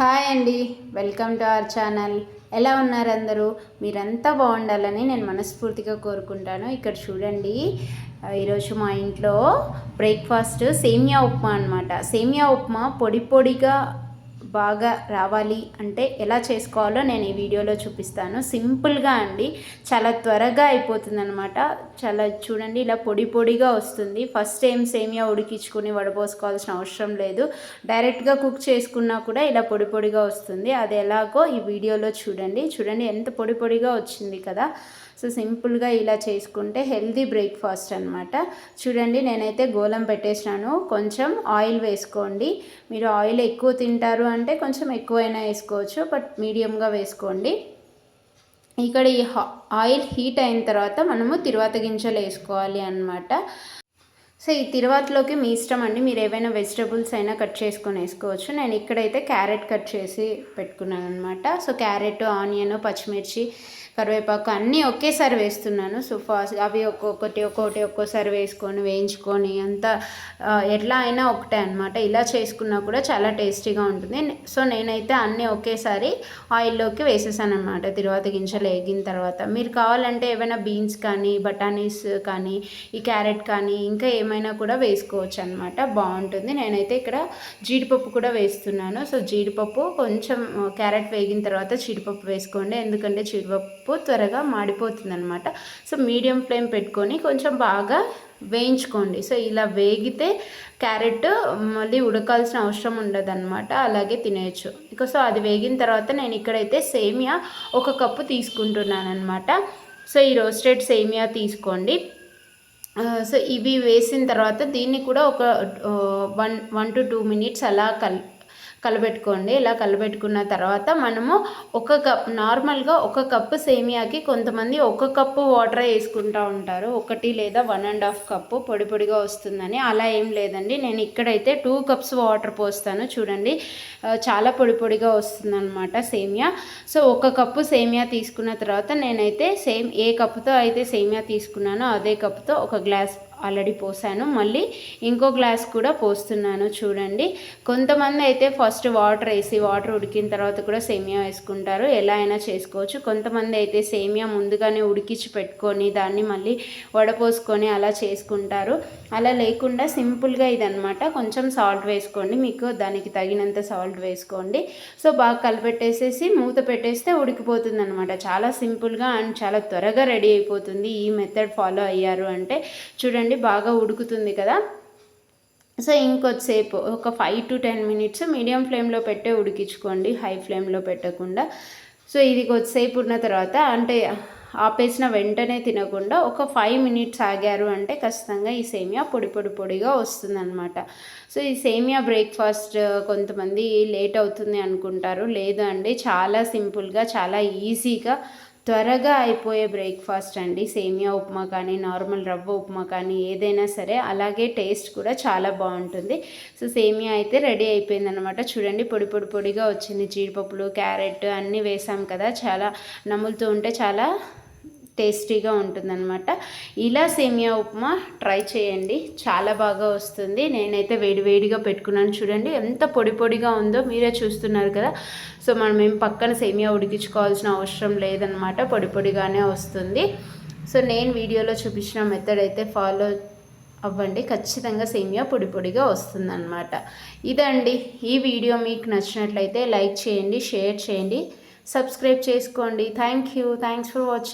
Hi అండి, welcome to our channel. ఎలా ఉన్నారు అందరూ? మీరంతా బాగుండాలని నేను మనస్ఫూర్తిగా కోరుకుంటాను. ఇక్కడ చూడండి, ఈరోజు మా ఇంట్లో బ్రేక్ఫాస్ట్ సేమియా ఉప్మా అనమాట. సేమియా ఉప్మా పొడి పొడిగా బాగా రావాలి అంటే ఎలా చేసుకోవాలో నేను ఈ వీడియోలో చూపిస్తాను. సింపుల్గా అండి, చాలా త్వరగా అయిపోతుంది అనమాట. చాలా చూడండి, ఇలా పొడి పొడిగా వస్తుంది. ఫస్ట్ టైం సేమియా ఉడికించుకొని వడపోసుకోవాల్సిన అవసరం లేదు. డైరెక్ట్గా కుక్ చేసుకున్నా కూడా ఇలా పొడి పొడిగా వస్తుంది. అది ఎలాగో ఈ వీడియోలో చూడండి. ఎంత పొడి పొడిగా వచ్చింది కదా. సో సింపుల్గా ఇలా చేసుకుంటే హెల్దీ బ్రేక్ఫాస్ట్ అనమాట. చూడండి, నేనైతే గోలం పెట్టేసినాను. కొంచెం ఆయిల్ వేసుకోండి. మీరు ఆయిల్ ఎక్కువ తింటారు అంటే కొంచెం ఎక్కువైనా వేసుకోవచ్చు, బట్ మీడియంగా వేసుకోండి. ఇక్కడ ఈ ఆయిల్ హీట్ అయిన తర్వాత మనము తిరువాత గింజలు వేసుకోవాలి అన్నమాట. సో ఈ తిరువాతలోకి మీ ఇష్టం అండి, మీరు ఏవైనా వెజిటబుల్స్ అయినా కట్ చేసుకొని వేసుకోవచ్చు. నేను ఇక్కడైతే క్యారెట్ కట్ చేసి పెట్టుకున్నాను అనమాట. సో క్యారెట్, ఆనియన్, పచ్చిమిర్చి, కరివేపాకు అన్నీ ఒకేసారి వేస్తున్నాను. సో అవి ఒక్కోసారి వేసుకొని వేయించుకొని అంతా ఎట్లా అయినా ఒకటే అనమాట. ఇలా చేసుకున్నా కూడా చాలా టేస్టీగా ఉంటుంది. సో నేనైతే అన్నీ ఒకేసారి ఆయిల్లోకి వేసేసాను అనమాట. తిరువాత గింజలు వేగిన తర్వాత మీరు కావాలంటే ఏమైనా బీన్స్ కానీ, బఠానీస్ కానీ, ఈ క్యారెట్ కానీ ఇంకా ఏమైనా కూడా వేసుకోవచ్చు అనమాట, బాగుంటుంది. నేనైతే ఇక్కడ జీడిపప్పు కూడా వేస్తున్నాను. సో జీడిపప్పు కొంచెం క్యారెట్ వేగిన తర్వాత జీడిపప్పు వేసుకోండి, ఎందుకంటే జీడిపప్పు త్వరగా మాడిపోతుంది అనమాట. సో మీడియం ఫ్లేమ్ పెట్టుకొని కొంచెం బాగా వేయించుకోండి. సో ఇలా వేగితే క్యారెట్ మళ్ళీ ఉడకాల్సిన అవసరం ఉండదు అనమాట, అలాగే తినేయచ్చు. సో అది వేగిన తర్వాత నేను ఇక్కడైతే సేమియా 1 కప్పు తీసుకుంటున్నాను అనమాట. సో ఈ రోస్టెడ్ సేమియా తీసుకోండి. సో ఇవి వేసిన తర్వాత దీన్ని కూడా ఒక 1 to 2 మినిట్స్ అలా కలబెట్టుకోండి. ఇలా కలబెట్టుకున్న తర్వాత మనము 1 కప్, నార్మల్గా 1 కప్పు సేమియాకి కొంతమంది 1 కప్పు వాటర్ వేసుకుంటూ ఉంటారు, 1 లేదా 1.5 కప్పు పొడి పొడిగా వస్తుందని. అలా ఏం లేదండి, నేను ఇక్కడైతే 2 కప్స్ వాటర్ పోస్తాను. చూడండి, చాలా పొడి పొడిగా వస్తుందన్నమాట సేమియా. సో 1 కప్పు సేమియా తీసుకున్న తర్వాత నేనైతే ఏ కప్పుతో అయితే సేమియా తీసుకున్నానో అదే కప్పుతో 1 గ్లాస్ ఆల్రెడీ పోసాను, మళ్ళీ ఇంకో గ్లాస్ కూడా పోస్తున్నాను. చూడండి, కొంతమంది అయితే ఫస్ట్ వాటర్ ఉడికిన తర్వాత కూడా సేమియా వేసుకుంటారు, ఎలా అయినా చేసుకోవచ్చు. కొంతమంది అయితే సేమియా ముందుగానే ఉడికించి పెట్టుకొని దాన్ని మళ్ళీ వడపోసుకొని అలా చేసుకుంటారు. అలా లేకుండా సింపుల్గా ఇదనమాట. కొంచెం సాల్ట్ వేసుకోండి, మీకు దానికి తగినంత సాల్ట్ వేసుకోండి. సో బాగా కలిపెట్టేసేసి మూత పెట్టేస్తే ఉడికిపోతుంది అనమాట. చాలా సింపుల్గా అండ్ చాలా త్వరగా రెడీ అయిపోతుంది ఈ మెథడ్ ఫాలో అయ్యారు అంటే. చూడండి, బాగా ఉడుకుతుంది కదా. సో ఇంకొద్దిసేపు ఒక 5 to 10 మినిట్స్ మీడియం ఫ్లేమ్లో పెట్టే ఉడికించుకోండి, హై ఫ్లేమ్లో పెట్టకుండా. సో ఇది కొద్దిసేపు ఉన్న తర్వాత, అంటే ఆపేసిన వెంటనే తినకుండా ఒక 5 మినిట్స్ ఆగారు అంటే ఖచ్చితంగా ఈ సేమియా పొడిగా వస్తుందన్నమాట. సో ఈ సేమియా బ్రేక్ఫాస్ట్ కొంతమంది లేట్ అవుతుంది అనుకుంటారు, లేదు అండి, చాలా సింపుల్గా చాలా ఈజీగా త్వరగా అయిపోయే బ్రేక్ఫాస్ట్ అండి. సేమియా ఉప్మా కానీ, నార్మల్ రవ్వ ఉప్మా కానీ, ఏదైనా సరే. అలాగే టేస్ట్ కూడా చాలా బాగుంటుంది. సో సేమియా అయితే రెడీ అయిపోయిందనమాట. చూడండి, పొడిగా వచ్చింది. జీడిపప్పులు, క్యారెట్ అన్నీ వేసాం కదా, చాలా నములుతూ ఉంటే చాలా టేస్టీగా ఉంటుందన్నమాట. ఇలా సేమియా ఉప్మా ట్రై చేయండి, చాలా బాగా వస్తుంది. నేనైతే వేడిగా పెట్టుకున్నాను. చూడండి ఎంత పొడిగా ఉందో మీరే చూస్తున్నారు కదా. సో మనం ఏం పక్కన సేమియా ఉడికించుకోవాల్సిన అవసరం లేదనమాట, పొడిగానే వస్తుంది. సో నేను వీడియోలో చూపించిన మెథడ్ అయితే ఫాలో అవ్వండి, ఖచ్చితంగా సేమియా పొడిగా వస్తుందన్నమాట. ఇదండి ఈ వీడియో. మీకు నచ్చినట్లయితే లైక్ చేయండి, షేర్ చేయండి, సబ్స్క్రైబ్ చేసుకోండి. Thanks for watching.